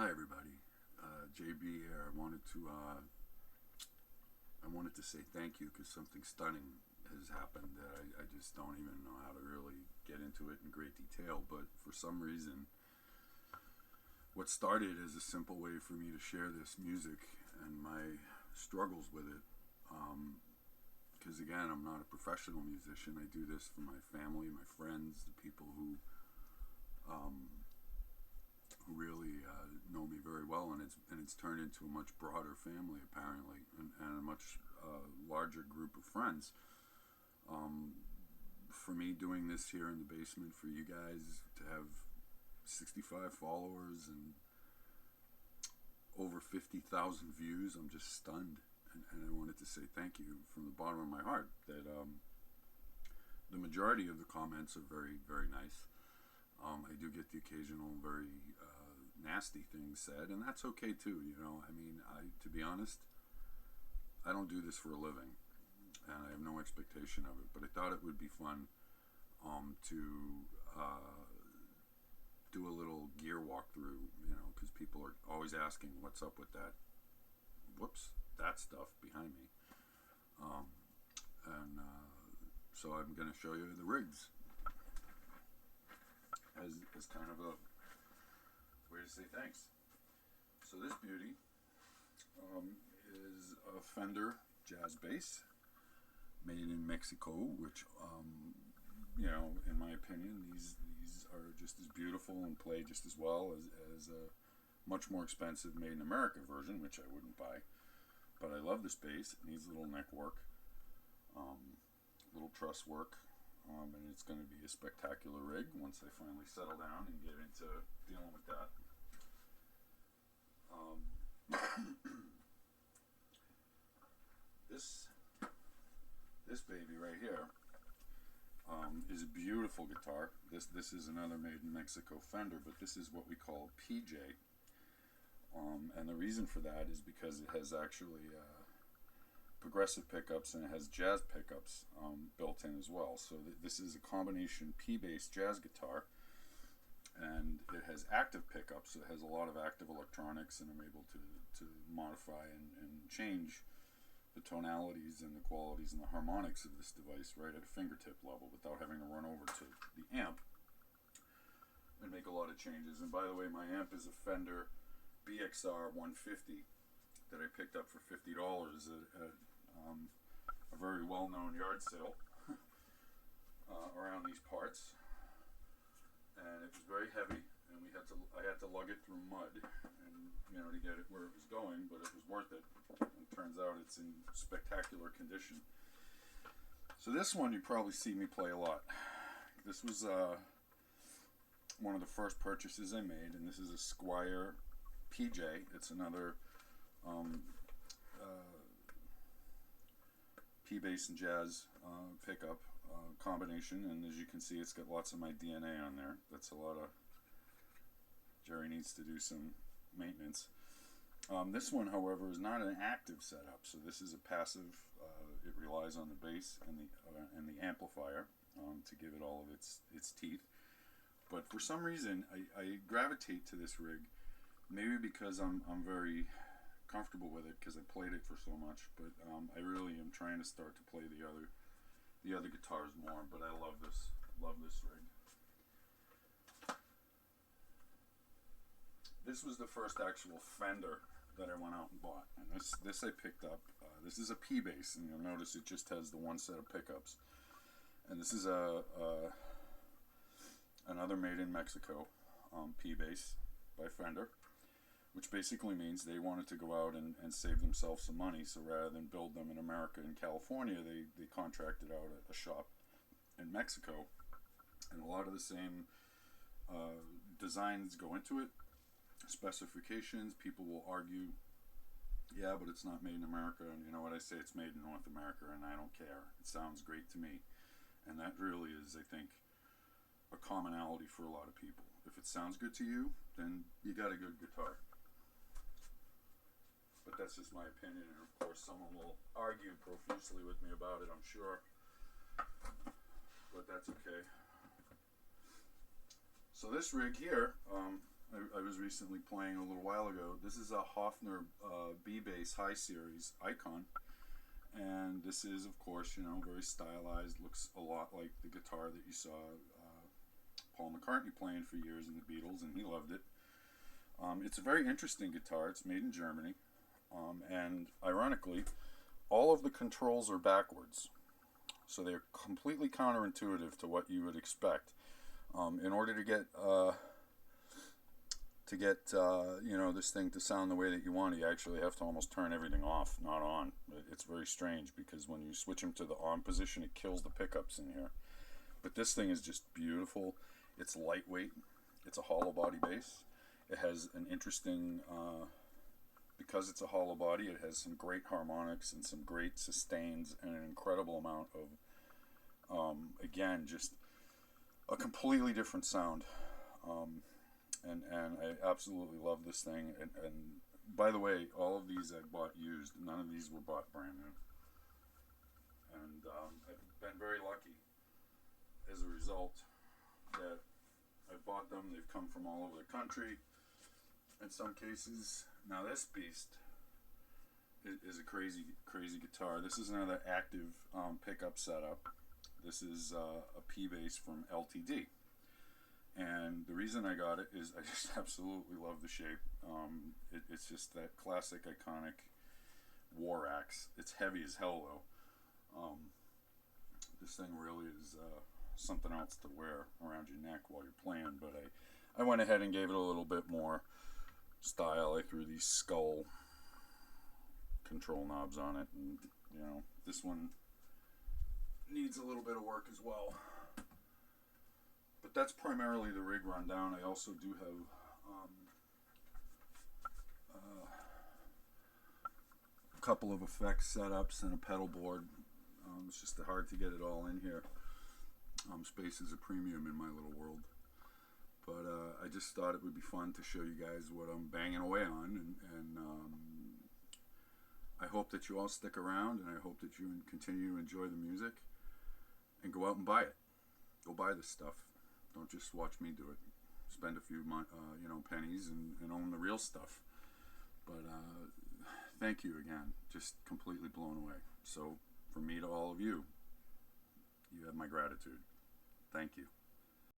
Hi everybody, JB here. I wanted to say thank you because something stunning has happened that I just don't even know how to really get into it in great detail. But for some reason, what started as a simple way for me to share this music and my struggles with it, because again, I'm not a professional musician. I do this for my family, my friends, the people who really know me very well, and it's turned into a much broader family apparently, and a much larger group of friends. For me, doing this here in the basement for you guys to have 65 followers and over 50,000 views, I'm just stunned, and I wanted to say thank you from the bottom of my heart. That the majority of the comments are very, very nice. I do get the occasional very nasty things said, and that's okay too. You know, I mean, to be honest, I don't do this for a living, and I have no expectation of it. But I thought it would be fun to do a little gear walkthrough. You know, because people are always asking what's up with that. Whoops, that stuff behind me. And so I'm going to show you the rigs as kind of a way to say thanks. So this beauty is a Fender jazz bass made in Mexico, which you know, in my opinion, these are just as beautiful and play just as well as a much more expensive made in America version, which I wouldn't buy. But I love this bass. It needs little neck work, little truss work, and it's going to be a spectacular rig once I finally settle down and get into dealing with that. This baby right here is a beautiful guitar. This is another made in Mexico Fender, but this is what we call PJ. And the reason for that is because it has actually progressive pickups and it has jazz pickups built in as well. So this is a combination P-bass jazz guitar, and it has active pickups. So it has a lot of active electronics, and I'm able to modify and change the tonalities and the qualities and the harmonics of this device right at a fingertip level without having to run over to the amp and make a lot of changes. And by the way, my amp is a Fender BXR 150 that I picked up for $50 at a very well-known yard sale around these parts, and it was very heavy, and I had to lug it through mud, and you know, to get it where it was going, but it was worth it. And it turns out it's in spectacular condition. So this one you probably see me play a lot. This was one of the first purchases I made, and this is a Squier PJ. It's another P-bass and jazz pickup combination, and as you can see, it's got lots of my DNA on there. That's a lot of Jerry needs to do some maintenance. This one, however, is not an active setup, so this is a passive. It relies on the bass and the amplifier to give it all of its teeth. But for some reason, I gravitate to this rig. Maybe because I'm very comfortable with it because I played it for so much, but I really am trying to start to play the other guitars more. But I love this rig. This was the first actual Fender that I went out and bought, and this I picked up. This is a P-bass, and you'll notice it just has the one set of pickups. And this is another made in Mexico P-bass by Fender, which basically means they wanted to go out and save themselves some money. So rather than build them in America and California, they contracted out a shop in Mexico, and a lot of the same designs go into it, specifications. People will argue, yeah, but it's not made in America, and you know what I say, it's made in North America, and I don't care. It sounds great to me, and that really is, I think, a commonality for a lot of people. If it sounds good to you, then you got a good guitar. But that's just my opinion, and of course someone will argue profusely with me about it, I'm sure. But that's okay. So this rig here, I was recently playing a little while ago. This is a Hofner B-Bass High Series Icon. And this is, of course, you know, very stylized. Looks a lot like the guitar that you saw Paul McCartney playing for years in the Beatles, and he loved it. It's a very interesting guitar. It's made in Germany. And ironically, all of the controls are backwards. So they're completely counterintuitive to what you would expect. In order to get you know, this thing to sound the way that you want, you actually have to almost turn everything off, not on. It's very strange because when you switch them to the on position, it kills the pickups in here. But this thing is just beautiful. It's lightweight. It's a hollow body bass. It has an interesting, because it's a hollow body, it has some great harmonics and some great sustains and an incredible amount of, again, just a completely different sound. And I absolutely love this thing. And by the way, all of these I bought used. None of these were bought brand new. And I've been very lucky as a result that I bought them. They've come from all over the country. In some cases, now this beast is a crazy guitar. This is another active pickup setup. This is a P-Bass from LTD. And the reason I got it is I just absolutely love the shape. It's just that classic, iconic war axe. It's heavy as hell, though. This thing really is something else to wear around your neck while you're playing. But I went ahead and gave it a little bit more style. I threw these skull control knobs on it. And, you know, this one needs a little bit of work as well. But that's primarily the rig rundown. I also do have a couple of effects setups and a pedal board. It's just hard to get it all in here. Space is a premium in my little world. But I just thought it would be fun to show you guys what I'm banging away on. And I hope that you all stick around, and I hope that you continue to enjoy the music and go out and buy it. Go buy this stuff. Don't just watch me do it. Spend a few you know, pennies and own the real stuff. But thank you again. Just completely blown away. So from me to all of you, you have my gratitude. Thank you.